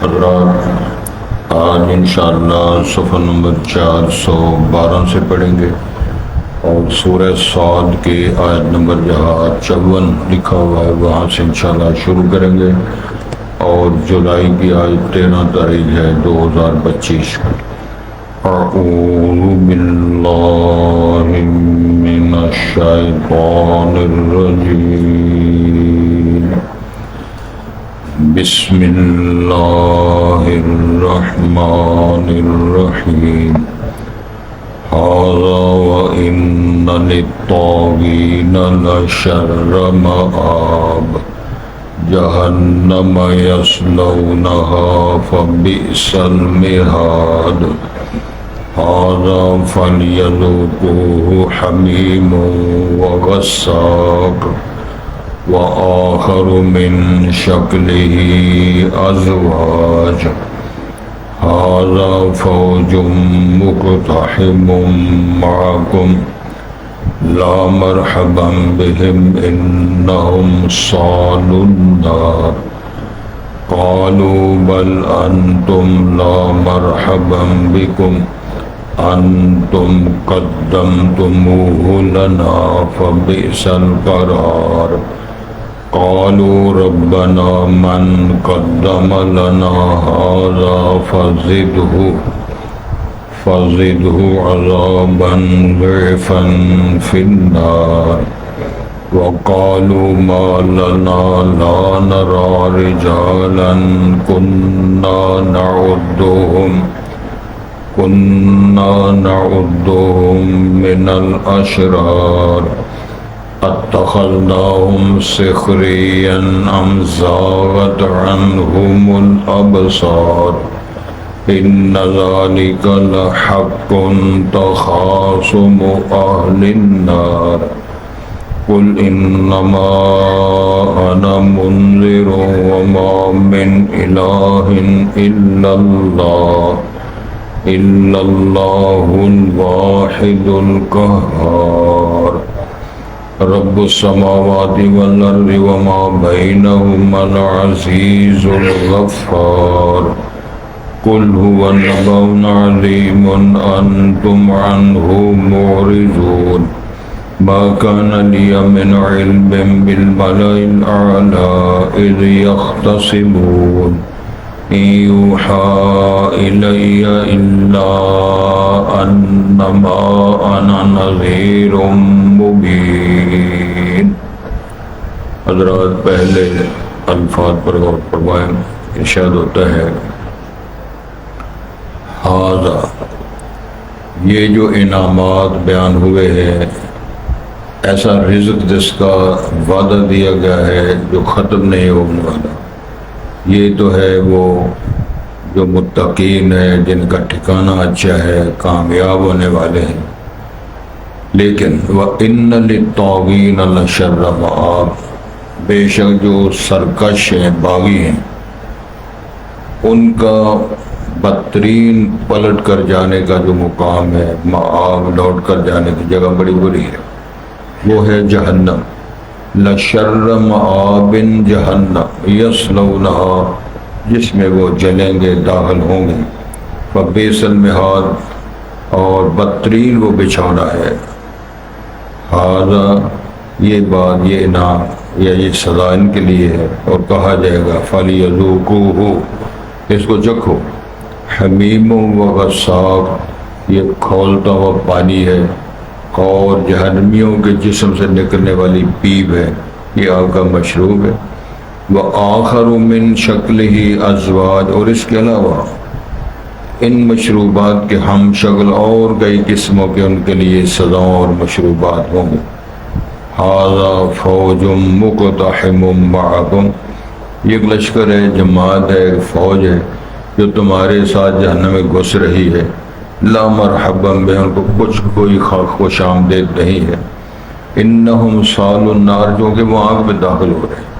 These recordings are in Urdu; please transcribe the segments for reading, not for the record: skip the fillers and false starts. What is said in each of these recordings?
حضرات آج انشاءاللہ صفحہ نمبر 412 سے پڑھیں گے اور سورہ صاد کے آیت نمبر جہاں 54 لکھا ہوا ہے وہاں سے انشاءاللہ شروع کریں گے اور جولائی کی آج 13 تاریخ ہے 2025۔ اعوذ باللہ من الشیطان الرجیم، بسم اللہ الرحمن الرحیم۔ هذا وإن للطاغين لشر مآب، جهنم يصلونها فبئس المهاد، هذا فليذوقوه حميم وغساق وآخر من شكله أزواج، هذا فوج مقتحم معكم لا مرحبا بهم إنهم صالوا النار، قالوا بل أنتم لا مرحبا بكم أنتم قدمتموه لنا فبئس القرار، قالوا ربنا من قدم لنا هذا فزده عذابا ضعفا في النار، وقالوا ما لنا لا نرى رجالا كنا نعدهم من الأشرار اتخذناهم سخريا أم زاغت عنهم الأبصار، إن ذلك لحق تخاصم أهل النار، قل إنما أنا منذر وما من إله إلا الله الواحد القهار، رب السماوات والأرض وما بينهما العزيز الغفار، قل هو نبأ عظيم أنتم عنه معرضون، ما كان لي من علم بالملأ الأعلى إذ يختصمون، إن يوحى إلي إلا أنما أنا نذير مبين۔ حضرات پہلے الفاظ پر غور فرمائیں۔ ارشاد ہوتا ہے ہذا، یہ جو انعامات بیان ہوئے ہیں، ایسا رزق جس کا وعدہ دیا گیا ہے جو ختم نہیں ہونے والا، یہ تو ہے وہ جو متقین ہے، جن کا ٹھکانہ اچھا ہے، کامیاب ہونے والے ہیں۔ لیکن وَإِنَّ لِلطَّاغِينَ لَشَرَّ مَآب، بے شک جو سرکش ہیں، باغی ہیں، ان کا بدترین پلٹ کر جانے کا جو مقام ہے، مآب لوٹ کر جانے کی جگہ بڑی بری ہے، وہ ہے جہنم۔ لشر مآب جہنم یصلونہا، جس میں وہ جلیں گے، داخل ہوں گے۔ فبئس المہاد، اور بدترین وہ بچھونا ہے۔ ہذا، یہ بات، یہ انعام یا یہ سزا ان کے لیے ہے، اور کہا جائے گا فلیذوقوہ، اس کو چکھو۔ حمیم و غساق، یہ کھولتا ہوا پانی ہے، اور جہنمیوں کے جسم سے نکلنے والی پیپ ہے، یہ آگ کا مشروب ہے۔ وآخر من شکلہ ازواج، اور اس کے علاوہ ان مشروبات کے ہم شکل اور کئی قسموں کے ان کے لیے سزاؤں اور مشروبات ہوں گے۔ ھذا فوج مقتحم معکم، یہ ایک لشکر ہے، جماعت ہے، ایک فوج ہے جو تمہارے ساتھ جہنم میں گھس رہی ہے۔ لا مرحبا بہم، کو کچھ کوئی خوش آمدید نہیں ہے۔ انہم صالوا النار، جو کہ وہ آگ میں داخل ہو رہے ہیں،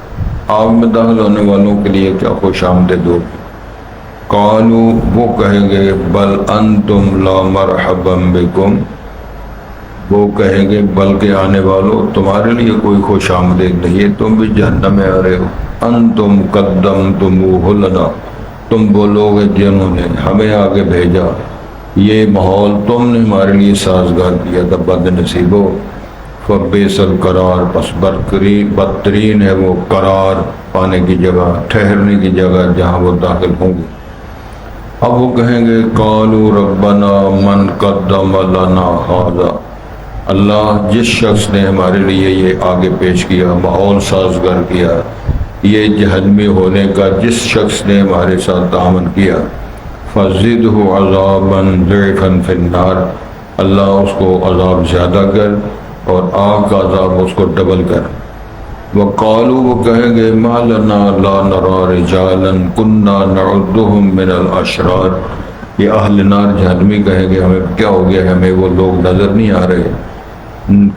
آگ میں داخل ہونے والوں کے لیے کیا خوش آمدید ہوگی۔ قالوا، وہ کہیں گے بل انتم لا مرحبا بکم، وہ کہیں گے بلکہ آنے والوں تمہارے لیے کوئی خوش آمدید نہیں ہے، تم بھی جہنم میں آ رہے ہو۔ انتم قدمتموہ لنا، تم وہ لوگ جنہوں نے ہمیں آگے بھیجا، یہ ماحول تم نے ہمارے لیے سازگار کیا تھا، بد نصیبو فبئس القرار، پس بدترین ہے وہ قرار پانے کی جگہ، ٹھہرنے کی جگہ جہاں وہ داخل ہوں گے۔ اب وہ کہیں گے قالوا ربنا من قدم لنا ھذا، اللہ جس شخص نے ہمارے لیے یہ آگے پیش کیا، ماحول سازگار کیا، یہ جہنمی ہونے کا جس شخص نے ہمارے ساتھ تعاون کیا، فزدہ عذابا ضعفا فی النار، اللہ اس کو عذاب زیادہ کر اور آگ کا عذاب اس کو ڈبل کر۔ وقالوا، وہ کہیں گے ما لنا لا نرى رجالا كنا نعدهم من الاشرار، یہ اہل نار جہنمی کہیں گے ہمیں کیا ہو گیا، ہمیں وہ لوگ نظر نہیں آ رہے،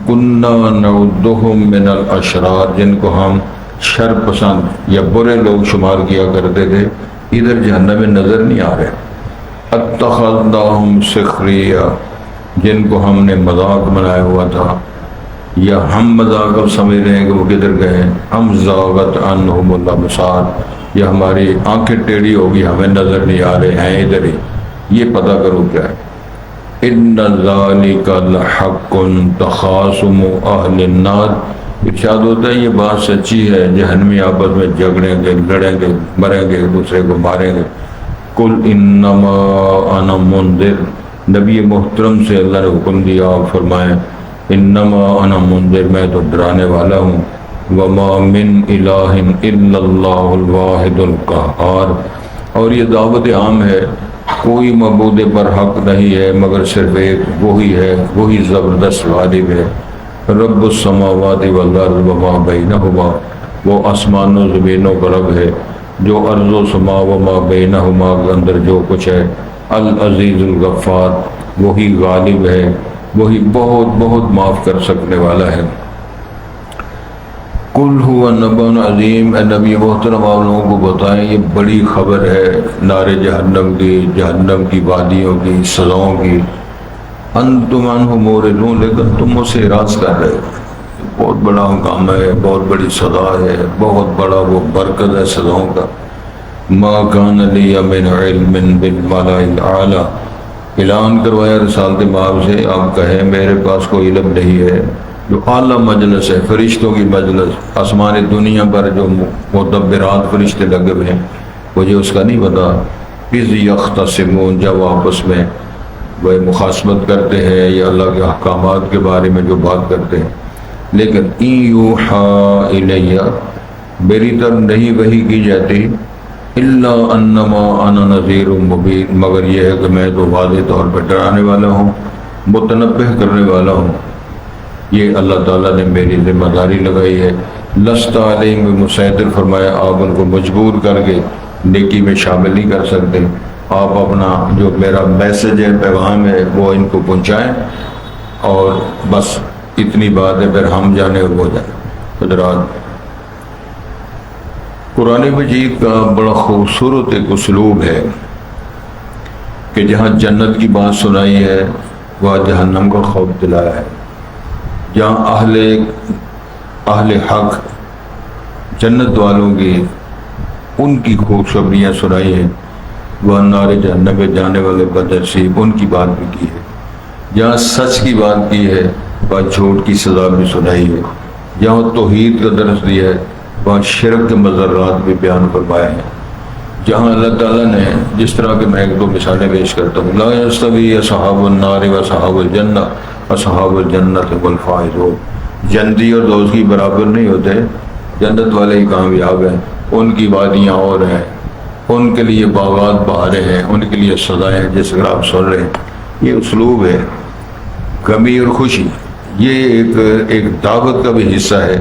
كنا نعدهم من الاشرار، جن کو ہم شر پسند یا برے لوگ شمار کیا کرتے تھے، ادھر جہنم میں نظر نہیں آ رہے۔ اتخذناهم سخریا، جن کو ہم نے مذاق بنایا ہوا تھا، یا ہم مذاق اب سمجھ رہے ہیں کہ وہ کدھر گئے، ہم زاغت عنہم الابصار، یا ہماری آنکھیں ٹیڑھی ہوگی ہمیں نظر نہیں آ رہے ہیں ادھر ہی، یہ پتہ کرو کیا ہے۔ ان ذالک لحق تخاصم اہل النار، ارشاد ہوتا ہے یہ بات سچی ہے، جہنمی آپس میں جھگڑیں گے، لڑیں گے، مریں گے، ایک دوسرے کو ماریں گے۔ قل انما انا منذر، نبی محترم سے اللہ نے حکم دیا، آپ فرمائیں انما انا منذر، میں تو ڈرانے والا ہوں، وما من الہ الا اللہ الواحد القہار، اور یہ دعوت عام ہے، کوئی معبود پر حق نہیں ہے مگر صرف ایک، وہی ہے، وہی زبردست غالب ہے، رب السماوات والارض وما بینہما، وہ آسمان و زمینوں کا رب ہے، جو ارض و سما وما بینہما کے اندر جو کچھ ہے، العزیز الغفار، وہی غالب ہے، وہی بہت بہت معاف کر سکنے والا ہے۔ قل هو نبأ عظیم، اے نبی محترم آپ لوگوں کو بتائیں یہ بڑی خبر ہے نار جہنم کی، جہنم کی وادیوں کی، سزاؤں کی، انتم عنہ موردون، لیکن تم اسے اعراض کر رہے ہو، بہت بڑا مقام ہے، بہت بڑی سزا ہے، بہت بڑا وہ برکت ہے سزاؤں کا۔ ما کان لی من علم بالملأ الاعلی، اعلان کروایا رسالت مآب سے، آپ کہیں میرے پاس کوئی علم نہیں ہے، جو اعلیٰ مجلس ہے، فرشتوں کی مجلس، آسمان دنیا پر جو مدبرات فرشتے لگے ہوئے ہیں، مجھے اس کا نہیں پتا۔ اذ یختصمون، جب آپس میں وہ مخاصمت کرتے ہیں یا اللہ کے احکامات کے بارے میں جو بات کرتے ہیں، لیکن ان یوحا الیہ، میری طرف نہیں وحی کی جاتی، الا انما انا نذیر مبین، مگر یہ ہے کہ میں تو واضح طور پر ڈرانے والا ہوں، متنبہ کرنے والا ہوں، یہ اللہ تعالیٰ نے میری ذمہ داری لگائی ہے۔ لست علیہم بمسیطر، فرمایا آپ ان کو مجبور کر کے نیکی میں شامل نہیں کر سکتے، آپ اپنا جو میرا میسج ہے، پیغام ہے، وہ ان کو پہنچائیں، اور بس اتنی بات ہے، پھر ہم جانے اور وہ جائیں۔ حضرات، قرآن مجید کا بڑا خوبصورت ایک اسلوب ہے کہ جہاں جنت کی بات سنائی ہے وہاں جہنم کا خوف دلایا ہے، جہاں اہل حق جنت والوں کی ان کی خوشخبریاں سنائی ہیں، وہ نار جہنم میں جانے والے بدنصیب ان کی بات بھی کی ہے، جہاں سچ کی بات کی ہے وہاں جھوٹ کی سزا بھی سنائی ہے، جہاں توحید کا درس دیا ہے وہاں شرک کے مضرات بھی بیان فرمایا ہے، جہاں اللہ تعالیٰ نے جس طرح کے میں ایک دو مثالیں پیش کرتا ہوں، لا یستوی اصحاب النار و اصحاب الجنہ اصحاب الجنۃ هم الفائزون، جنتی اور دوزخی برابر نہیں ہوتے، جنت والے ہی کامیاب ہیں، ان کی وادیاں اور ہیں، ان کے لیے باغات بہاریں ہیں، ان کے لیے سزائیں ہیں، جس طرح آپ سن رہے ہیں۔ یہ اسلوب ہے غمی اور خوشی، یہ ایک دعوت کا بھی حصہ ہے۔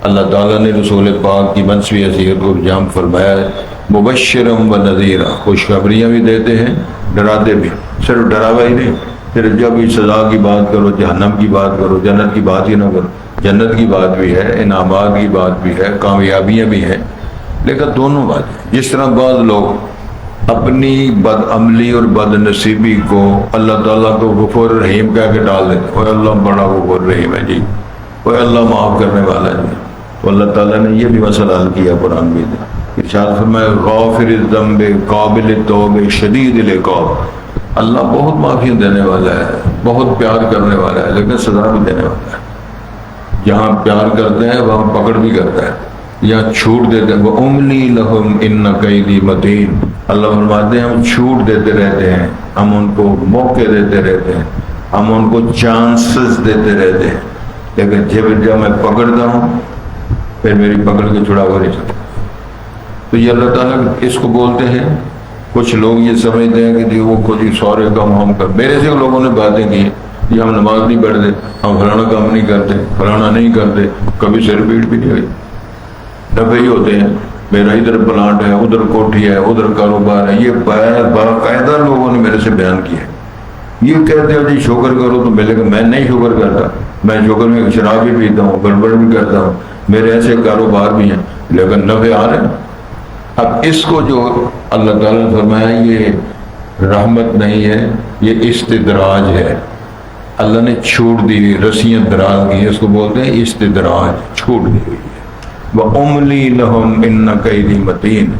اللہ تعالیٰ نے رسول پاک کی منصبی حیثیت کو جام فرمایا ہے، مبشرم و نذیرا، خوشخبریاں بھی دیتے ہیں، ڈراتے بھی، صرف ڈراوا ہی نہیں، صرف جب بھی سزا کی بات کرو، جہنم کی بات کرو، جنت کی بات ہی نہ کرو، جنت کی بات بھی ہے، انعامات کی بات بھی ہے، کامیابیاں بھی ہیں، لیکن دونوں بات، جس طرح بعض لوگ اپنی بد عملی اور بد نصیبی کو اللہ تعالیٰ کو غفور رحیم کہہ کے ڈال دیتے، اوہ اللہ بڑا غفور رحیم ہے جی، اوہ اللہ معاف کرنے والا ہے، تو اللہ تعالیٰ نے یہ بھی مسئلہ حل کیا قرآن میں، ارشاد فرمایا غافر الذنب قابل التوب شدید العقاب، اللہ بہت معافی دینے والا ہے، بہت پیار کرنے والا ہے، لیکن سزا بھی دینے والا ہے۔ جہاں پیار کرتے ہیں وہاں پکڑ بھی کرتا ہے، یہاں چھوٹ دیتے ہیں۔ وَأُمْلِي لَهُمْ إِنَّ كَيْدِي مَتِينٌ، اللہ فرماتے ہیں ہم چھوٹ دیتے رہتے ہیں، ہم ان کو موقع دیتے رہتے ہیں، ہم ان کو چانسز دیتے رہتے ہیں، لیکن جب میں پکڑتا ہوں پھر میری پکڑ کے چھڑا ہوا نہیں سکتا۔ تو یہ اللہ تعالیٰ اس کو بولتے ہیں۔ کچھ لوگ یہ سمجھتے ہیں کہ جی وہ کچھ سورے کام ہم کر، میرے سے لوگوں نے باتیں کی یہ ہم نماز نہیں پڑھتے، ہم فلانا کام نہیں کرتے، فلانا نہیں کرتے، کبھی سر پیٹ بھی نہیں ہوئی، ڈبے ہی ہوتے ہیں، میرا ادھر پلانٹ ہے، ادھر کوٹھی ہے، ادھر کاروبار ہے۔ یہ باقاعدہ لوگوں نے میرے سے بیان کیا ہے۔ یہ کہتے ہو جی شکر کرو تو ملے گا، میں نہیں شکر کرتا، میں شکر میں شراب بھی پیتا ہوں، گڑبڑ بھی کرتا ہوں، میرے ایسے کاروبار بھی ہیں لیکن نفع آ رہے ہیں۔ اب اس کو جو اللہ تعالیٰ نے فرمایا یہ رحمت نہیں ہے، یہ استدراج ہے۔ اللہ نے چھوٹ دی ہوئی، رسیاں دراز کی، اس کو بولتے ہیں استدراج، چھوٹ دی ہوئی ہے۔ وَأُمْلِي لَهُمْ إِنَّ كَيْدِي مَتِينٌ۔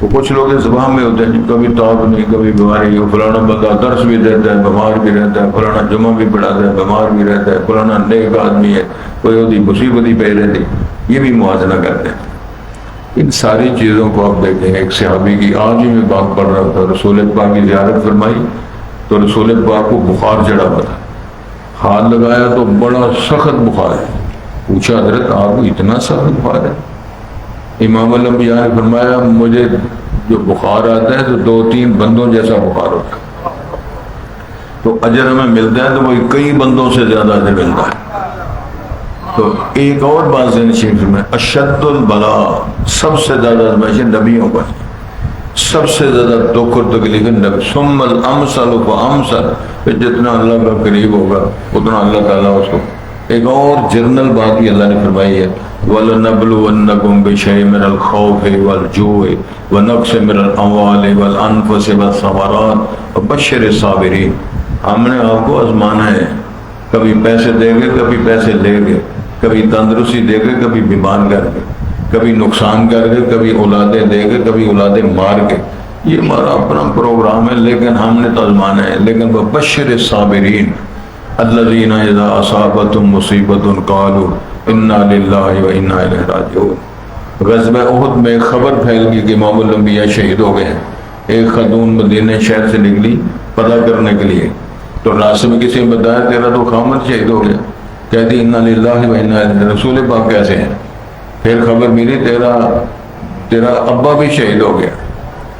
تو کچھ لوگ اس زبان میں ہوتے ہیں کبھی تاب نہیں، کبھی بیماری، فلانا بندہ درس بھی دیتا ہے بیمار بھی رہتا ہے، فلانا جمعہ بھی پڑھاتا ہے بیمار بھی رہتا ہے، فلانا نیک آدمی ہے، کوئی ہوتی مصیبت ہی پہ رہتی، یہ بھی موازنہ کرتے ہیں۔ ان ساری چیزوں کو آپ دیکھیں۔ ایک صحابی کی آج ہی میں بات پڑھ رہا تھا، رسول پاک کی زیارت فرمائی تو رسول پاک کو بخار چڑھا ہوا تھا، ہاتھ لگایا تو بڑا سخت بخار ہے۔ پوچھا حضرت آپ کو اتنا سخت بخار ہے؟ امام الانبیاء نے فرمایا مجھے جو بخار آتا ہے تو 2-3 بندوں جیسا بخار ہوتا ہے، تو اجر ہمیں ملتا ہے تو وہ کئی بندوں سے زیادہ اجر ملتا ہے۔ تو ایک اور بات ذہن شریف میں، اشد البلاء، سب سے زیادہ آزمائشیں نبیوں پر، سب سے زیادہ دکھ اور تکلیف نبی، ثم الامثل فامثل، پھر جتنا اللہ کا قریب ہوگا اتنا اللہ تعالیٰ اس کو۔ ایک اور جنرل بات بھی اللہ نے فرمائی ہے، وَلَنَبْلُوَنَّكُمْ بِشَيْءٍ مِّنَ الْخَوْفِ وَالْجُوعِ وَنَقْصٍ مِّنَ الْأَمْوَالِ وَالْأَنفُسِ وَالثَّمَرَاتِ وَبَشِّرِ الصَّابِرِينَ۔ ہم نے آپ کو آزمانا ہے، کبھی پیسے دیں گے، کبھی پیسے لیں گے، کبھی تندرستی دے گے، کبھی بیمار کر گے، کبھی نقصان کر گے، کبھی اولادیں دے گے، کبھی اولادیں مار کے۔ یہ ہمارا اپنا پروگرام ہے، لیکن ہم نے تو آزمانا ہے۔ لیکن وَبَشِّرِ الصَّابِرِينَ الَّذِينَ إِذَا أَصَابَتْهُمْ مُصِيبَةٌ قَالُوا إِنَّا لِلَّهِ وَإِنَّا إِلَيْهِ رَاجِعُونَ۔ غزوہ احد میں خبر پھیل گئی کہ امام الانبیاء شہید ہو گئے ہیں۔ ایک خاتون مدینہ شہر سے نکلی پتہ کرنے کے لیے، تو راستے میں کسی نے بتایا تیرا تو خامد شہید ہو گیا، کہتی اِنَّا لِلَّهِ وَإِنَّا إِلَيْهِ، رسول پاک کیسے ہیں؟ پھر خبر ملی تیرا ابا بھی شہید ہو گیا،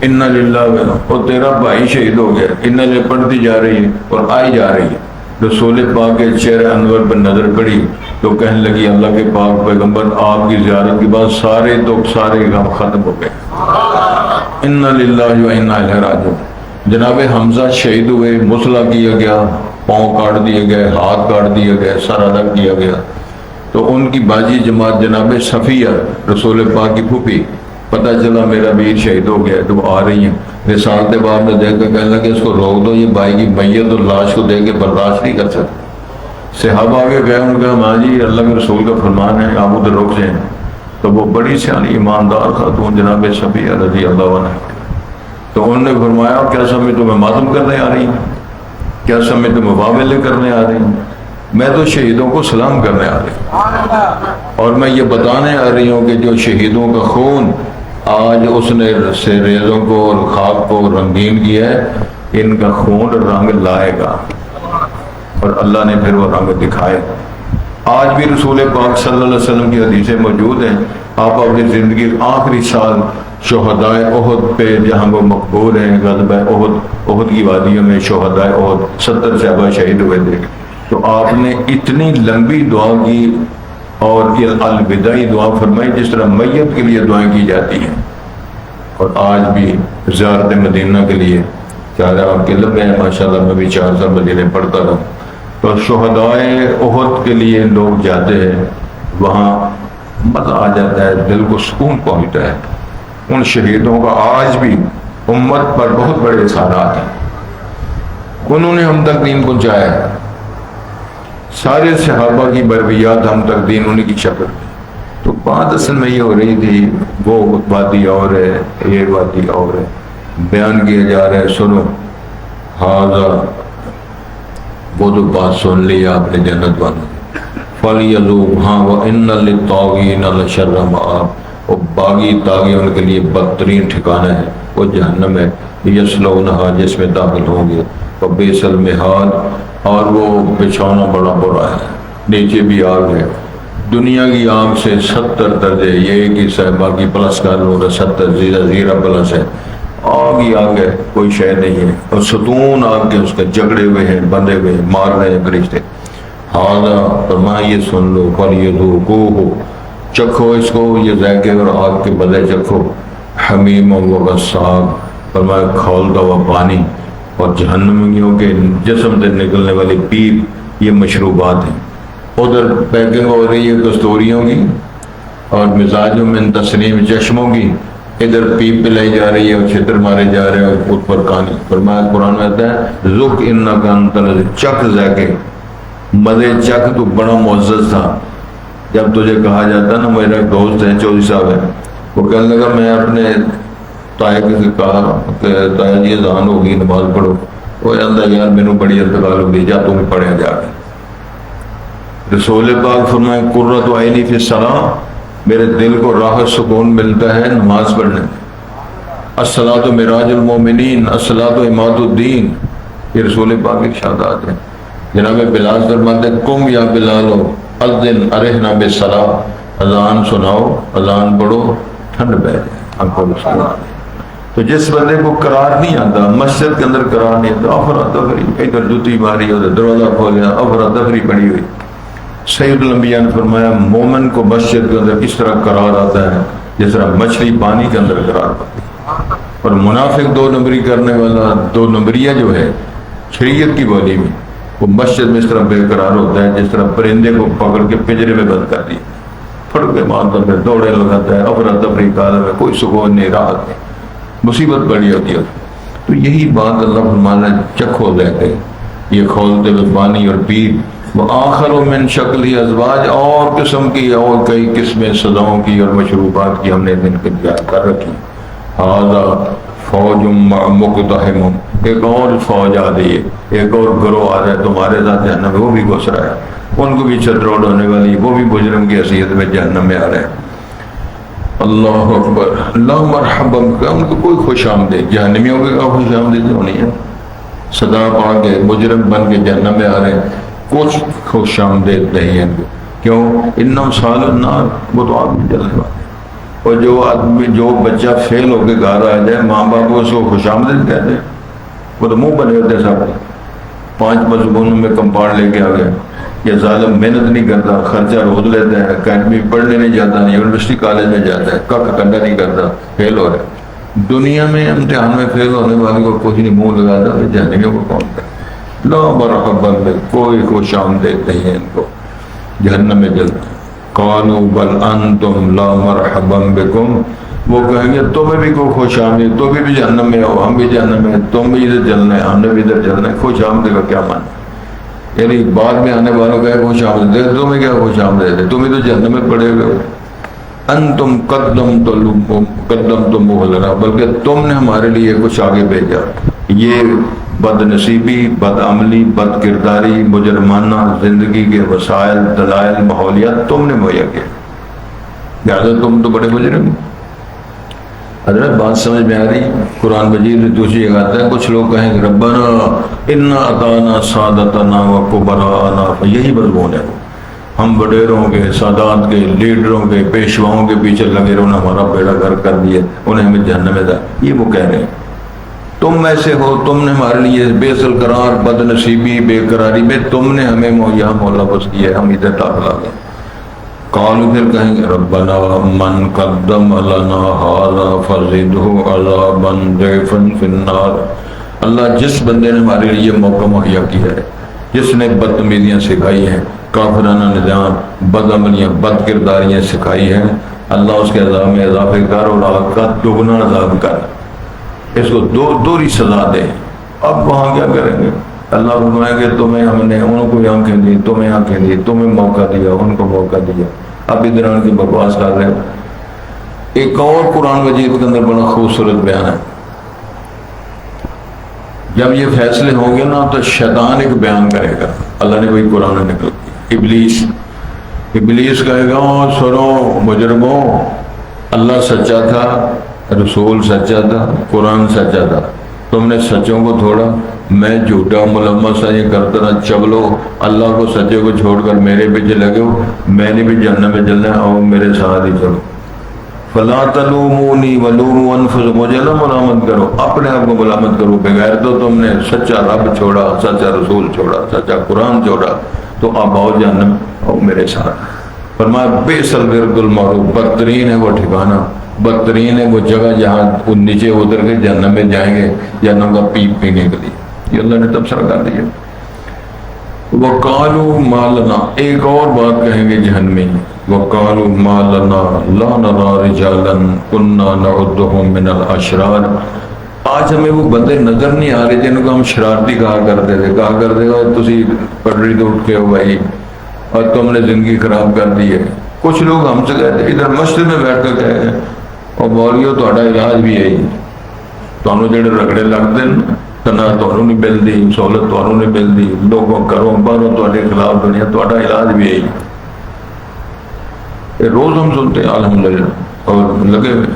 اِنَّا لِلَّهِ، اور تیرا بھائی شہید ہو گیا۔ اِنَّا لِلَّهِ پڑھتی جا رہی ہے اور آئی جا رہی ہے۔ رسول پاک کے چہرے انور پر نظر پڑی تو کہنے لگی اللہ کے پاک پیغمبر آپ کی زیارت کے بعد سارے دکھ سارے غم ختم ہو گئے۔ اِنَّا لِلَّهِ وَإِنَّا إِلَيْهِ رَاجِعُونَ۔ جناب حمزہ شہید ہوئے، مسلح کیا گیا، پاؤں کاٹ دیے گئے، ہاتھ کاٹ دیے گئے، سر الگ کیا گیا۔ تو ان کی باجی جماعت جناب صفیہ رسول پاک کی پھوپھی، پتہ چلا میرا ویر شہید ہو گیا، تو آ رہی ہیں۔ رسالت باب نے دیکھ کے کہنے لگے اس کو روک دو، یہ بھائی کی میت اور لاش کو دیکھ کے برداشت نہیں کر سکتے۔ صحابہ آگے گئے، ان کا ماں جی اللہ کے رسول کا فرمان ہے آپ ادھر رک جائیں۔ تو وہ بڑی سیانی ایماندار خاتون جناب صفیہ رضی اللہ عنہ، تو انہوں نے فرمایا کیا سمجھ تمہیں ماتم کرنے آ رہی ہیں؟ کیا سمجھ تمہیں مقابلے کرنے آ رہی ہیں؟ میں تو شہیدوں کو سلام کرنے آ رہی ہوں، اور میں یہ بتانے آ رہی ہوں کہ جو شہیدوں کا خون آج اس نے سے ریزوں کو اور خاک کو رنگین کیا ہے، ان کا خون رنگ لائے گا، اور اللہ نے پھر وہ رنگ دکھائے۔ آج بھی رسول پاک صلی اللہ علیہ وسلم کی حدیثیں موجود ہیں، آپ اپنی زندگی آخری سال شہدائے احد پہ جہاں وہ مقبول ہیں، غزوہ احد کی وادیوں میں شہدائے احد 70 صحابہ شہید ہوئے تھے، تو آپ نے اتنی لمبی دعا کی اور یہ الوداعی دعا فرمائی جس طرح میت کے لیے دعائیں کی جاتی ہیں۔ اور آج بھی زیارت مدینہ کے لیے چاہے آپ کے لمبے ہیں، ماشاءاللہ میں بھی 4 سال مدینہ پڑھتا رہا، تو شہدائے احد کے لیے لوگ جاتے ہیں، وہاں مزہ آ جاتا ہے، دل کو سکون پہنچتا ہے۔ ان شہیدوں کا آج بھی امت پر بہت بڑے اثرات ہیں، انہوں نے ہم تک دین پہنچایا ہے، سارے صحابہ کی برویات ہم تک دین انہیں کی شکل، تو بات اصل میں یہ ہو رہی تھی، وہ وادی اور ہے، یہ وادی اور ہے، بیان کیا جا رہا ہے سنو ہاضا، وہ تو بات سن لی آپ نے جنت والوں فَلْيَذُوقْ، ہاں وَإِنَّ لِلطَّاغِينَ لَشَرَّ مَآبٍ، وہ باغی طاغیوں کے لیے بدترین ٹھکانہ ہے، وہ جہنم ہے، یصلونہا، جس میں داخل ہوں گے، وَبِئْسَ الْمِہَادُ، اور وہ بچھونا بڑا برا ہے، نیچے بھی آگ ہے، دنیا کی آگ سے 70 درجے، یہ ایک ہی ہے، باقی پلس کا لوگ 70 زیرہ پلس ہے، آگ ہی آگ ہے، کوئی شے نہیں ہے، اور ستون آگ کے اس کے جگڑے ہوئے ہیں، بندے ہوئے ہیں، مار رہے ہیں فرشتے۔ ہاضا، فرمایا یہ سن لو، فَلْيَذُوقُوهُ، چکھو اس کو، یہ ذائقے اور آگ کے بدلے چکھو، حمیم و غساق، فرمایا کھولتا ہوا پانی، اور جہنمیوں کے جسم سے نکلنے والی پیپ، یہ مشروبات ہیں۔ ادھر پیکنگ ہو رہی ہے کستوریوں کی اور مزاجوں میں تسنیم چشموں کی، ادھر پیپ پلائی جا رہی ہے اور چھتر مارے جا رہے ہیں اور اوپر کہانی۔ فرمایا قرآن میں آتا ہے ذُقْ إِنَّكَ أَنْتَ الَّذِي، چکھ ذائقے، مزے چکھ، تو بڑا معزز تھا۔ جب تجھے کہا جاتا نا، میرا ایک دوست ہے چودھری صاحب ہے، وہ کہنے لگا میں اپنے تایا سے کہا کہ تایا جی اذان ہوگی نماز پڑھو، وہ کہتا یار میرے بڑی انتقال ہو گئی، جا تم پڑھے جا کے۔ رسول پاک فرمائے قرۃ عینی فی الصلاۃ، میرے دل کو راحت سکون ملتا ہے نماز پڑھنے میں۔ الصلاۃ معراج المومنین، الصلاۃ عماد الدین، یہ رسول پاک کی ارشادات ہیں۔ جناب بلال فرماتے قم یا بلال اذن ارحنا بالصلاۃ، اذان سناؤ، اذان پڑھو، ٹھنڈ بہ جائے ہم کو سنا۔ تو جس بندے کو قرار نہیں آتا، مسجد کے اندر قرار نہیں آتا، افراتفری، ادھر جوتی ماری ادھر دروازہ کھولیا، افراتفری پڑی ہوئی۔ سید الانبیاء نے فرمایا مومن کو مسجد کے اندر اس طرح قرار آتا ہے جس طرح مچھلی پانی کے اندر قرار پاتی ہے۔ اور منافق دو نمبری کرنے والا، دو نمبریہ جو ہے شریعت کی بولی میں، وہ مسجد میں اس طرح بے قرار ہوتا ہے جس طرح پرندے کو پکڑ کے پنجرے میں بند کر دیا، پھڑ کے مارتا ہے، دوڑے لگاتا ہے، افراتفری کا عالم ہے، کوئی سکون نہیں، راحت نہیں، مصیبت بڑی ہوتی ہے۔ تو یہی بات اللہ فرمانا چکھو دیتے، یہ کھولتے ہوئے پانی اور پیر، وآخر من شکل ازواج، اور قسم کی اور کئی قسمیں سزاؤں کی اور مشروبات کی ہم نے ان کے تیار کر رکھی۔ ھذا فوج مقتحم، ایک اور فوج آ رہی ہے، ایک اور گروہ آ رہا ہے تمہارے ساتھ جہنم میں، وہ بھی گھس رہا ہے، ان کو بھی چتروڑ ہونے والی، وہ بھی مجرم کی حیثیت میں جہنم میں آ رہے ہیں۔ اللہ اکبر، اللہ مرحبا، ان کو کوئی خوش آمدید، جہنمیوں کے کا خوش آمدید ہونی ہے، صدا پا کے مجرم بن کے جہنم میں آ رہے ہیں، کچھ خوش آمدید نہیں ہے ان کو۔ کیوں؟ انہم صال النار، وہ تو آگ میں جلنے والے۔ اور جو آدمی، جو بچہ فیل ہو کے گھر آ جائے، ماں باپ اس کو خوش آمدید کہتے ہیں، وہ تو منہ بنے ہوتے سب، 5 مضمونوں میں کمپاؤنڈ لے کے آ گئے، یہ ظالم محنت نہیں کرتا، خرچہ روز لیتا ہے، اکیڈمی پڑھنے نہیں جاتا، نہیں یونیورسٹی کالج میں جاتا ہے، کک کنڈا نہیں کرتا، فیل ہو رہا ہے۔ دنیا میں امتحان میں فیل ہونے والے کو کچھ نہیں منہ لگاتا، جہنمیوں کو کون کرتا؟ لا مرحبا بک، کوئی خوش آمدید نہیں ہے ان کو، جہنم میں جلنا۔ قالوا بل انتم لا مرحبا بکم، وہ کہیں گے تمہیں بھی کوئی خوش آمدید، تم بھی جہنم میں ہو، ہم بھی جہنم میں، تم بھی ادھر جلنا ہے، ہم نے بھی ادھر جلنا ہے۔ خوش آمدید کا کیا معنی؟ یعنی بعد میں آنے والوں کا خوش آمدید ہے، تمہیں کیا خوش آمدید ہے، تم ہی تو جہنم میں پڑے ہوئے ہو۔ انتم قدمتم لنا، بلکہ تم نے ہمارے لیے کچھ آگے بھیجا۔ یہ بد نصیبی، بد عملی، بد کرداری، مجرمانہ زندگی کے وسائل، دلائل، ماحولیات تم نے مہیا کیا، لہٰذا تم تو بڑے مجرم۔ حضرت بات سمجھ میں آ رہی؟ قرآن مجید میں دوسری جگہ آتا ہے کچھ لوگ کہیں گے ربنا انا اطعنا سادتنا وکبراءنا، یہی مضمون ہے، ہم وڈیروں کے، سادات کے، لیڈروں کے، پیشواؤں کے پیچھے لگے رہو، نے ہمارا بیڑا گرک کر دیا، انہیں ہمیں جہنم میں دا۔ یہ وہ کہہ رہے ہیں تم ایسے ہو، تم نے ہمارے لیے بے اصل قرار، بد نصیبی، بے قراری میں تم نے ہمیں مہیا ملوث کیا ہے، ہم ادھر داخل آ گئے۔ قالوا، پھر کہیں گے ربنا من قدم لنا ھذا فزدہ عذابا ضعفا فی النار، اللہ جس بندے نے ہمارے لیے موقع مہیا کیا ہے، جس نے بدتمیزیاں سکھائی ہیں، کافرانہ نظام، بد عملیاں، بد کرداریاں سکھائی ہیں، اللہ اس کے عذاب میں اضافے کر اور آگ کا دگنا عذاب کر، اس کو دوہری سزا دے۔ اب وہاں کیا کریں گے؟ اللہ فرمائیں گے تمہیں ہم نے ان کو آنکھیں دی، تمہیں آنکھیں دی، تمہیں موقع دیا، ان کو موقع دیا، اب ادھر آن کی بکواس کر رہے ہو. ایک اور قرآن مجید کے اندر بڑا خوبصورت بیان ہے. جب یہ فیصلے ہوں گے نا تو شیطان ایک بیان کرے گا. اللہ نے وہی قرآن میں نکل دیا. ابلیس کہے گا سنو مجرموں، اللہ سچا تھا، رسول سچا تھا، قرآن سچا تھا، تم نے سچوں کو چھوڑا، میں جھوٹا ملمس یہ کرتا رہا، چبلو اللہ کو سچے کو چھوڑ کر میرے پیچھے لگے ہو، میں نے بھی جہنم میں جلنا ہے، اور میرے ساتھ ہی چلو. فلا تلومونی ولوموا انفسکم، مجھے نہ ملامت کرو، اپنے آپ کو ملامت کرو. بغیر تو تم نے سچا رب چھوڑا، سچا رسول چھوڑا، سچا قرآن چھوڑا، تو اب آؤ جہنم اور میرے ساتھ. فرمایا بئس الورد المعروف، بدترین ہے وہ ٹھکانہ، بدترین ہے وہ جگہ جہاں وہ نیچے اتر کے جہنم میں جائیں گے، جہنم کا پیپ پینے کے لیے. یہ اللہ نے تبصرہ کر دیا. وَقَالُوا مَا لَنَا، ایک اور بات کہیں گے جہنمی. وَقَالُوا مَا لَنَا لَا نَرَىٰ رِجَالًا كُنَّا نَعُدُّهُم مِّنَ الْأَشْرَارِ. آج ہمیں وہ بندے نظر نہیں آ رہے جن کو ہم شرارتی کہا کرتے تھے. کہا کرتے تھے تسی پٹری تو اٹھ کے ہو بھائی اور تم نے زندگی خراب کر دی ہے. کچھ لوگ ہم سے کہتے ہیں ادھر مسجد میں بیٹھ کر کہے ہیں اور مولیو تہاڈا علاج بھی ہے، تمہیں جڑے رگڑے لگتے ہیں تنا تمہیں نہیں ملتی، سہولت تمہیں نہیں ملتی، لوگوں کروں باہروں تہاڈے خلاف دنیا، تہاڈا علاج بھی ہے. یہ روز ہم سنتے ہیں الحمدللہ اور لگے ہوئے.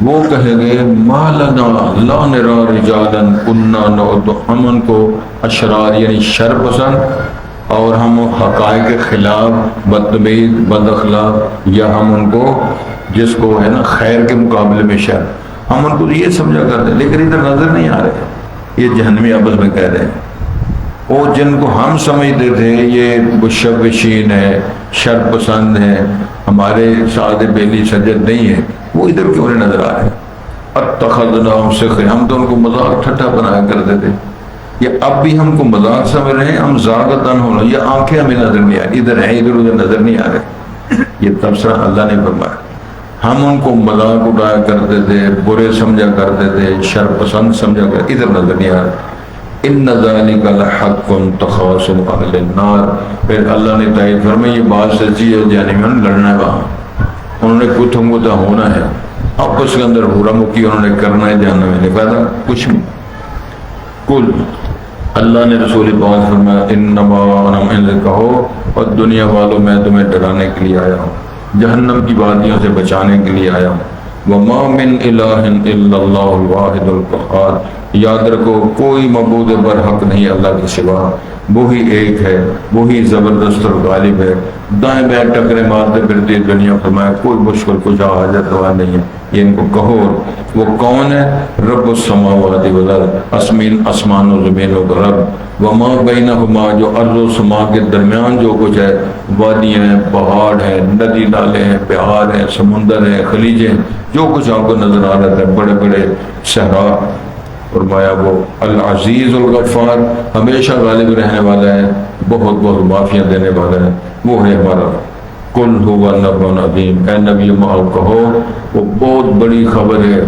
وہ کہے گے ما لنا لا نرى رجالا كنا نعد، ہم ان کو اشرار یعنی شر پسند اور ہم حقائق کے خلاف بدتمیز بد اخلاق، یا ہم ان کو جس کو ہے نا خیر کے مقابلے میں شر، ہم ان کو یہ سمجھا کرتے ہیں. لیکن ادھر نظر نہیں آ رہے. یہ جہنمی آپس میں کہہ رہے ہیں وہ جن کو ہم سمجھتے تھے یہ مشوشین ہے، شر پسند ہیں، ہمارے ساتھ بیلی سجد نہیں ہے، وہ ادھر کیوں نہیں نظر آ رہے. اتخذناہم سخریا، ہم تو ان کو مذاق ٹھٹھا بنایا کرتے تھے. یہ اب بھی ہم کو مذاق سمجھ رہے ہیں. ہم زاغتن ہونا، یہ آنکھیں ہمیں نظر نہیں آ رہی، ادھر ہیں ادھر ادھر نظر نہیں آ رہے. یہ تبصرہ اللہ نے فرمایا. ہم ان کو مذاق اڑایا کرتے تھے، برے سمجھا کرتے تھے، شر پسند سمجھا کرتے، ادھر نظر نہیں آ رہا. ان ذالک لحق تخاصم اہل النار. پھر اللہ نے تائید فرمائی یہ بات سچی ہے، جہنم لڑنا ہے، وہاں انہوں نے گتھم گتھا ہونا ہے، آپس کے اندر ہورا مکی انہوں نے کرنا ہے، جہنم میں نہیں فائدہ کچھ بھی. کل اللہ نے رسول پاک فرمایا انما انا من، کہو اور دنیا والوں میں تمہیں ڈرانے کے لیے آیا ہوں، جہنم کی وادیوں سے بچانے کے لیے آیا ہوں. وما من الہ الا اللہ الواحد القہار، یاد رکھو کوئی معبود برحق نہیں اللہ کے سوا، وہی ایک ہے، وہی زبردست اور غالب ہے. دائیں بائیں ٹکرے مارتے پھرتی دنیا. فرمایا کوئی مشکل کشا حاجت روا نہیں ہے. یہ ان کو کہو. وہ کون ہے؟ رب السماوات والارض، آسمان و زمینوں کا رب. وما بینہما، جو ارض و سما کے درمیان جو کچھ ہے، وادیاں ہیں، پہاڑ ہیں، ندی نالے ہیں، بہار ہیں، سمندر ہیں، خلیجیں، جو کچھ آپ کو نظر آ رہا ہے، بڑے بڑے صحرا. فرمایا وہ العزیز الغفار، ہمیشہ غالب رہنے والا ہے، بہت بہت معافیاں دینے والا ہے، وہ ہے ہمارا. قل هو النبأ العظیم، اے نبی محمد کہو وہ بہت بڑی خبر ہے،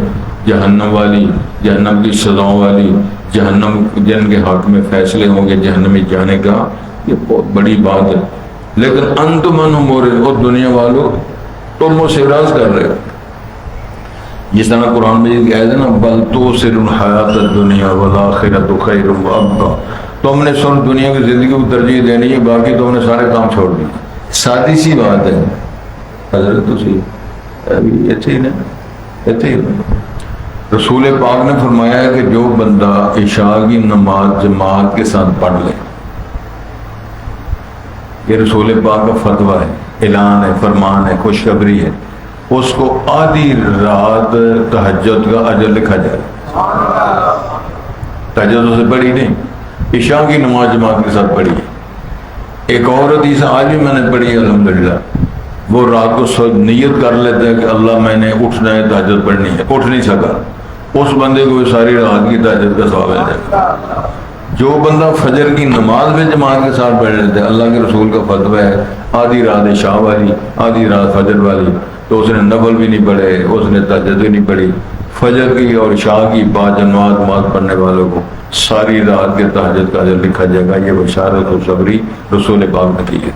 جہنم والی، جہنم کی سزاؤں والی، جہنم جن کے حق میں فیصلے ہوں گے جہنم میں جانے کا، یہ بہت بڑی بات ہے. لیکن انتم عنہ معرضون، اور دنیا والو تم اس سے اعراض کر رہے ہو. جس طرح قرآن میں کہہ ہے نا بل تؤثرون الحیاۃ الدنیا والآخرۃ خیر وابقیٰ، تم نے صرف دنیا کی زندگی کو ترجیح دینی ہے، باقی تم نے سارے کام چھوڑ دیے. سادی سی بات ہے حضرت. ابھی ایسے ہی رسول پاک نے فرمایا ہے کہ جو بندہ عشاء کی نماز جماعت کے ساتھ پڑھ لے، یہ رسول پاک کا فتویٰ ہے، اعلان ہے، فرمان ہے، خوشخبری ہے، اس کو آدھی رات تہجد کا اجر لکھا جائے. تہجد سے پڑھی نہیں، عشاء کی نماز جماعت کے ساتھ پڑھی. ایک اور حدیث آج بھی میں نے پڑھی ہے الحمدللہ، وہ رات کو نیت کر لیتا ہے کہ اللہ میں نے اٹھنا ہے، تہجد پڑھنی ہے، اٹھ نہیں سکا، اس بندے کو ساری رات کی تہجد کا ثواب مل جائے. جو بندہ فجر کی نماز میں جماعت کے ساتھ پڑھ لیتا ہے، اللہ کے رسول کا فتویٰ ہے آدھی رات عشاء والی، آدھی رات فجر والی، تو اس نے نفل بھی نہیں پڑھے، اس نے تہجد بھی نہیں پڑھی. فجر کی اور عشاء کی باجماعت نماز پڑھنے والوں کو ساری رات کے تہجد کا اجر لکھا جائے گا. یہ بشارت و صبری رسول پاک نے کی ہے.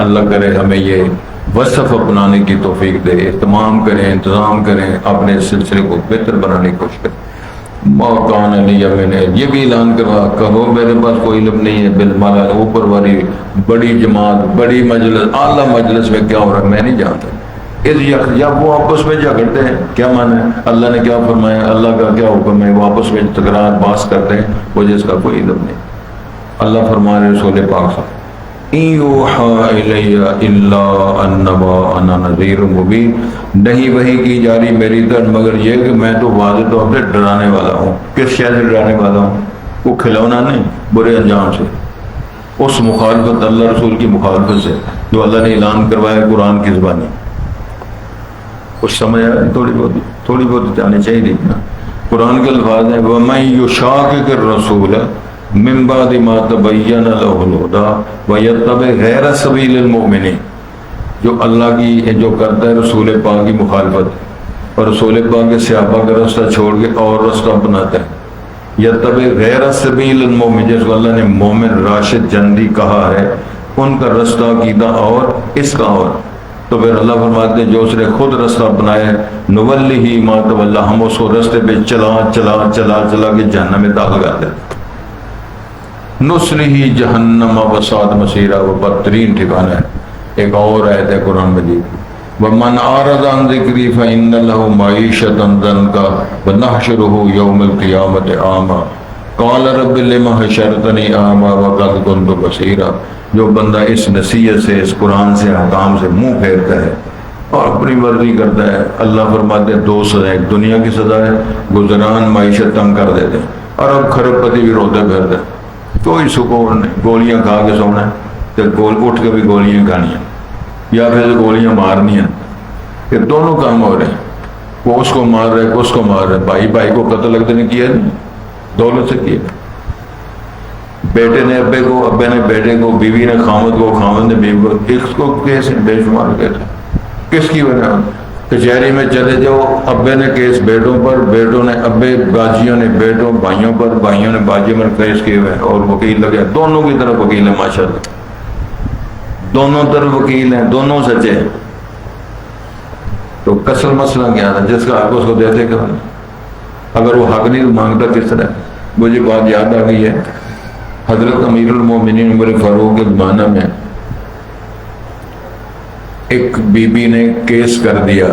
اللہ کرے ہمیں یہ وصف اپنانے کی توفیق دے، اہتمام کریں، انتظام کریں، اپنے سلسلے کو بہتر بنانے کی کوشش کریں۔ موقع نہیں، میں نے یہ بھی اعلان کروا، کہو میرے پاس کوئی علم نہیں ہے، بالمالا اوپر والی بڑی جماعت، بڑی مجلس، اعلیٰ مجلس میں کیا ہو رہا ہے میں نہیں جانتا۔ یا وہ آپس میں جھگڑتے ہیں، کیا مانا ہے، اللہ نے کیا فرمایا، اللہ کا کیا حکم ہے، وہ آپس میں تکرار باس کرتے ہیں، وہ جس کا کوئی علم نہیں۔ اللہ فرمانے رسول پاک صاحب ان یوحا الی الا انما انا نذیر مبین، نہیں وحی کی جاری میری طرف مگر یہ کہ میں تو واضح طور سے ڈرانے والا ہوں۔ کس شے سے ڈرانے والا ہوں؟ وہ کھلونا نہیں، برے انجام سے، اس مخالفت، اللہ رسول کی مخالفت سے جو اللہ نے اعلان کروایا قرآن کی زبانی۔ کچھ سمجھ آ رہی؟ تھوڑی بہت جانی چاہیے نا۔ قرآن کے الفاظ ہیں وَمَن يُشَاقِقِ الرَّسُولَ مِن بَعْدِ مَا تَبَيَّنَ لَهُ الْهُدَىٰ وَيَتَّبِعْ غَيْرَ سَبِيلِ الْمُؤْمِنِينَ، جو اللہ کی جو کرتا ہے رسول پاک کی مخالفت اور رسول پاک کے صحابہ کا رستہ چھوڑ کے اور رستہ اپناتا ہے، یتبع غیر سبیل المؤمن، جس کو اللہ نے مومن راشد جندی کہا ہے، ان کا رستہ عقیدہ اور اس کا اور، تو پھر اللہ فرماتے ہیں جو اس نے خود رستہ اپنایا نولی ما تولی، ہم اس کو رستے پہ چلا کے جہنم میں داخل کر دیتے، نصلہ جہنم وساءت مصیرا، وہ بدترین ٹھکانہ ہے۔ ایک اور آیت ہے قرآن مجید ومن اعرض عن ذکری فإن له معیشۃ ضنکا ونحشرہ یوم القیامۃ اعمی قال رب لم حشرتنی اعمی وقد کنت بصیرا، جو بندہ اس نصیحت سے، اس قرآن سے، احکام سے منہ پھیرتا ہے اور اپنی مرضی کرتا ہے، اللہ فرماتے ہیں دو سزا، ایک دنیا کی سزا ہے، گزران معیشت تنگ کر دیتے ہیں، اور اب کھرب پتی بھی روتے پھرتے، کوئی سکون نہیں، گولیاں کھا کے سونا ہے، پھر اٹھ کے بھی گولیاں کھانی ہیں، یا پھر گولیاں مارنی ہیں، یہ دونوں کام ہو رہے ہیں، وہ اس کو مار رہے، اس کو مار رہے، بھائی کو قتل لگتے نے کیا نہیں، دولت سے کیا، بیٹے نے ابے کو، ابے نے بیٹے کو، بیوی نے خامد کو، خامد نے بیوی کو، اس کو کیس بے شمار کیس، کس کی وجہ؟ کچہری میں چلے جاؤ، ابے نے کیس بیٹوں پر، بیٹوں نے ابے، باجیوں نے بیٹوں بھائیوں پر، بھائیوں نے باجیوں پر کیس کیے ہوئے، اور وکیل لگے، دونوں کی طرف وکیل ہیں، ماشاءاللہ دونوں طرف وکیل ہیں، دونوں سچے ہیں۔ تو کسل مسئلہ کیا تھا، جس کا حق اس کو دیتے کہ اگر وہ حق نہیں مانگتا کس طرح؟ مجھے بات یاد آ گئی ہے، حضرت امیر المومنین عمر فاروق کے زمانہ میں ایک بی بی نے کیس کر دیا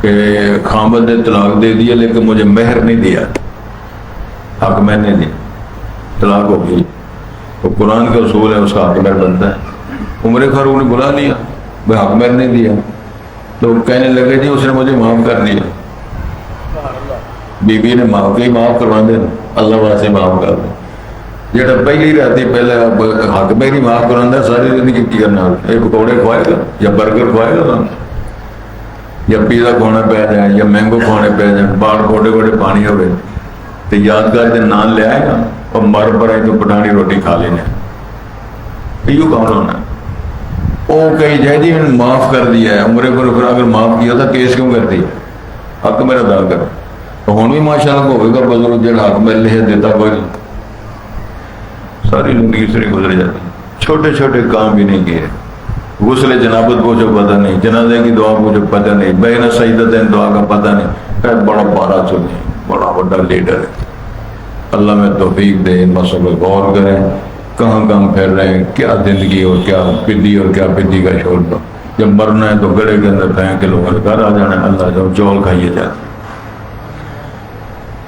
کہ خامد نے طلاق دے دیا لیکن مجھے مہر نہیں دیا، حق میں نے دیا، طلاق ہو گئی، تو قرآن کا اصول ہے اس کا حق مہر بنتا ہے۔ عمر فاروق نے بلا لیا، وہ حق مہر نہیں دیا، تو کہنے لگے جی اس نے مجھے معاف کر دیا، بی بی نے معاف کروا دے، اللہ واسطے معاف کر دے، جڑا پہلی رہتی پہلے حق میری معاف کرانا، ساری زندگی کی کرنا، ایک پکوڑے کھوائے گا یا برگر کھوائے گا یا پیزا کھوانا پہ جائے یا مینگو کھوانے پہ جائے، باہر گوڑے گوڑے پانی ہوئے تو یادگار دن نان لے آئے گا اور مر پر آئے تو پٹانی روٹی کھا لینا، یوں کون ہونا ہے؟ وہ کہیں جائے جی میں معاف کر دیا ہے، عمر پر اگر معاف کیا تھا کیس کیوں کرتی ہے، حق میرا ادا کر، تو ہوں بھی ماشاء اللہ ہوئے گا بزرگ جڑا حق میرے لیے دیتا کوئی نہیں، ساری زندگی سے گزر جاتی، چھوٹے چھوٹے کام بھی نہیں کیے، غسل جنابت کو جو پتہ نہیں، جنازے کی دعا کو جو پتہ نہیں، بین سجدتین دعا کا پتہ نہیں، بڑا بارہ چلے، بڑا بڑا لیڈر ہے۔ اللہ میں توفیق دے، ان مسئلوں پہ غور کریں، کہاں کہاں پھیر رہے ہیں، کیا زندگی اور کیا پدی اور کیا پدی کا شور دو، جب مرنا ہے تو گڑے کے اندر پھینک کے لوگوں نے گھر آ جانا ہے، اللہ جب چول کھائیے جاتے،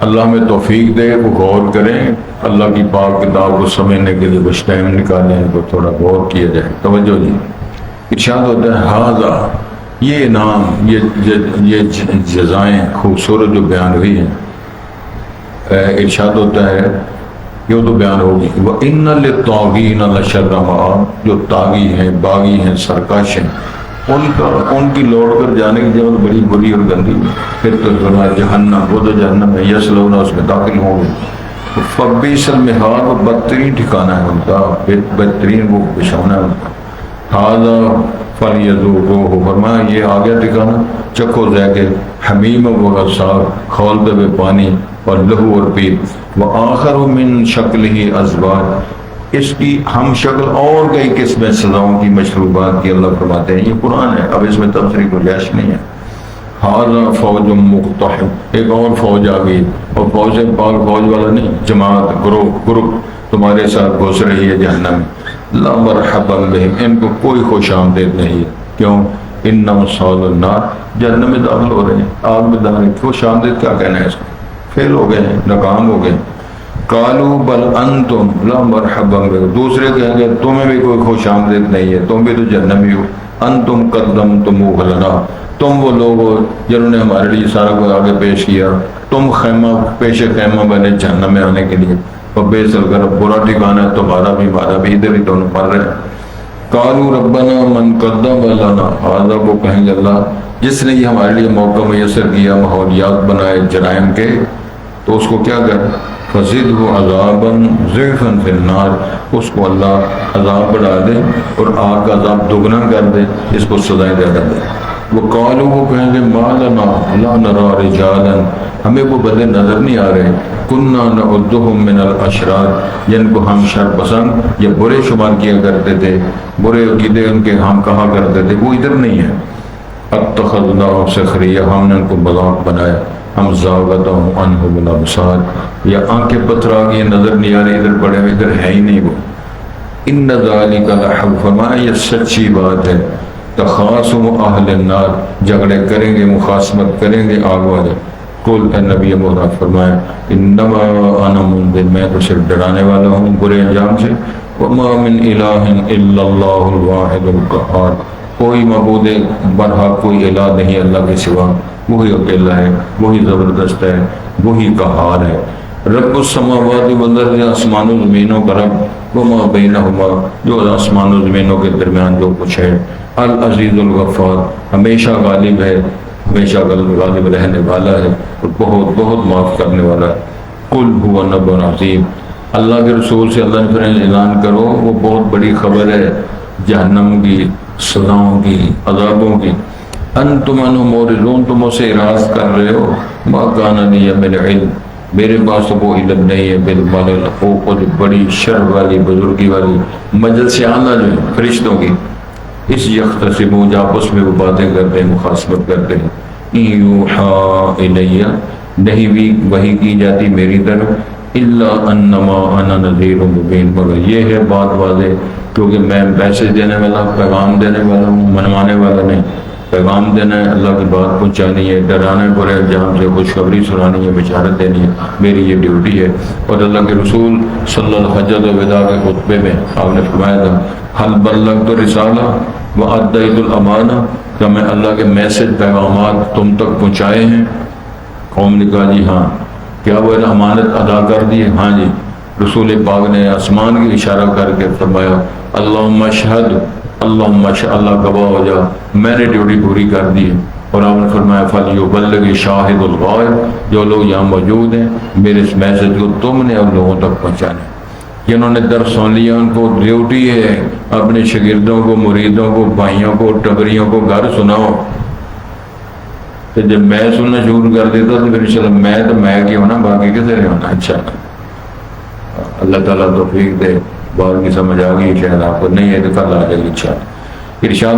اللہ میں توفیق دے، وہ غور کریں، اللہ کی پاک کتاب کو سمجھنے کے لیے کچھ ٹائم نکالیں، تو تھوڑا غور کیا جائے۔ توجہ جی، ارشاد ہوتا ہے ہاذا، یہ انعام، یہ جزائیں خوبصورت جو بیان ہوئی ہیں، ارشاد ہوتا ہے یہ تو بیان ہوگی، وَإِنَّ لِلطَّاغِينَ لَشَرَّ مَآبٍ، جو طاغی ہیں، باغی ہیں، سرکش ہیں، ان کی لوٹ کر جانے کی جگہ بڑی بری اور گندی ہے، پھر تو جہنم، وہ تو جہنم ہے، یصلونہ، اس میں داخل ہوں گے، فبئس المہاد، وہ بدترین ٹھکانہ ہے ان کا، بدترین وہ بچھونا ہے ان کا، ھذا فلیذوقوہ، فرمایا یہ آ گیا ٹھکانہ، چکھو ذائقے، حمیم و غساق، کھولتے ہوئے پانی اور لہو اور پیپ، وآخر من شکلہ ازواج، اس کی ہم شکل اور کئی قسمیں سزاؤں کی مشروبات کی اللہ فرماتے ہیں. یہ قرآن ہے, اب اس میں تفسیر گنجائش نہیں ہے. حاضر فوج مقتحم, ایک اور فوج آ گئی, اور فوج پاک فوج والا نہیں, جماعت, گروپ تمہارے ساتھ گھس رہی ہے جہنم میں. لا مرحبا بہم, ان کو کوئی خوش آمدید نہیں ہے. کیوں؟ انہم صالوا النار, جہنم میں داخل ہو رہے ہیں, آگ میں داخل. خوش آمدید کیا کہنا ہے اس کو؟ فیل ہو گئے ہیں, ناکام ہو گئے. قالوا بل انتم لا مرحبا بکم, دوسرے کہیں گے تمہیں بھی کوئی خوش آمدید نہیں ہے, تم بھی تو جہنمی ہو. انتم قدمتموہ لنا, تم وہ لوگ ہو جنہوں نے ہمارے لیے سارا کو آگے پیش کیا, تم خیمہ پیش خیمہ بنے جہنم میں آنے کے لیے. اور بے سلگر برا ٹھکانا ہے تمہارا بھی ہمارا بھی, ادھر ہی دونوں پڑھ رہے ہیں. قالوا ربنا من قدم لنا هذا, وہ کہیں گے اللہ جس نے یہ ہمارے لیے موقع میسر کیا, ماحولیات بنائے جرائم کے, تو اس کو کیا کرے؟ فزدہ عذابا ضعفا فی النار, اس کو اللہ عذاب بڑھا دے اور آگ کا عذاب دگنا کر دے, اس کو سزائیں زیادہ دے. وقالوا, وہ کہیں گے ما لنا لا نرى رجالا, ہمیں وہ بندے نظر نہیں آ رہے, کننا نعدهم من الاشرار, جن کو ہم شر پسند یا برے شمار کیا کرتے تھے, برے عقیدے ان کے ہم کہا کرتے تھے, وہ ادھر نہیں ہے. اتخذناهم سخریا, ہم نے ان کو مذاق بنایا. ہم زاغتهم عنهم الابصار, یا آنکھیں پتھر آ گئی, نظر نہیں آ رہی, ادھر پڑے ہوئے, ادھر ہے ہی نہیں وہ. ان ذالک لحق, فرمایا یہ سچی بات ہے. تخاصم اہل النار, جھگڑے کریں گے, مخاصمت کریں گے آگ والے. قل, اے نبی محترم فرمائے, انما انا منذر, میں تو صرف ڈرانے والا ہوں برے انجام سے. وما من الہ الا اللہ الواحد القہار, کوئی معبود برحق کوئی الہ نہیں اللہ کے سوا, وہی اکیلا ہے, وہی زبردست ہے, وہی قہار ہے. رب السماوات والارض, آسمان و زمینوں کا رب. وما بینہما, جو آسمان و زمینوں کے درمیان جو کچھ ہے. العزیز الغفار, ہمیشہ غالب ہے, ہمیشہ غالب رہنے والا ہے, اور بہت بہت معاف کرنے والا ہے. قل هو نبأ عظیم, اللہ کے رسول سے اللہ نے فرمایا اعلان کرو, وہ بہت بڑی خبر ہے جہنم کی, سزاؤں کی, عذابوں کی. انتم عنہ معرضون, تم اسے اعراض کر رہے ہو. ما کان لی من علم, میرے پاس وہ علم نہیں ہے. بالملل, وہ بڑی شرف والی بزرگی والی مجلس اعلیٰ جو ہے فرشتوں کی, اس یختصمون, جو آپس میں وہ باتیں کرتے ہیں, مخاصمت کرتے ہیں. یوحا الیہ, نہیں بھی وحی کی جاتی میری طرف. الا انما انا نذیر مبین, مگر یہ ہے بات واضح, کیونکہ میں میسج دینے والا, پیغام دینے والا ہوں, منوانے والا نہیں. پیغام دینا ہے, اللہ کی بات پہنچانی ہے, ڈرانے برے انجام سے, خوشخبری سنانی ہے, بشارت دینی ہے, میری یہ ڈیوٹی ہے. اور اللہ کے رسول صلی اللہ علیہ وسلم الوداع کے خطبے میں آپ نے فرمایا تھا, حل بلغت رسالہ وادیت الامانہ, کہ میں اللہ کے میسج پیغامات تم تک پہنچائے ہیں. قوم نے کہا جی ہاں. کیا وہ امانت ادا کر دی ہے؟ ہاں جی. رسول پاک نے آسمان کی اشارہ کر کے فرمایا, اللہم اشہد, اللہم اشہد, اللہ گواہ ہو جا, میں نے ڈیوٹی پوری کر دی ہے. اور آپ نے فرمایا فلیبلغ شاہد الغائب, جو لوگ یہاں موجود ہیں میرے اس میسج کو تم نے ان لوگوں تک پہنچانا ہے. جنہوں نے درس سن لیا ان کو ڈیوٹی ہے اپنے شاگردوں کو, مریدوں کو, بھائیوں کو, ٹبریوں کو گھر سناؤ. تو جب میں سننا شروع کر دیتا تو پھر انشاءاللہ میں کیا ہونا, باقی کسے رہے ہونا. انشاءاللہ اللہ تعالیٰ توفیق دے. بات کی سمجھ آ گئی شاید آپ کو, نہیں ہے تو کل آ جائے گی انشاءاللہ. ارشاد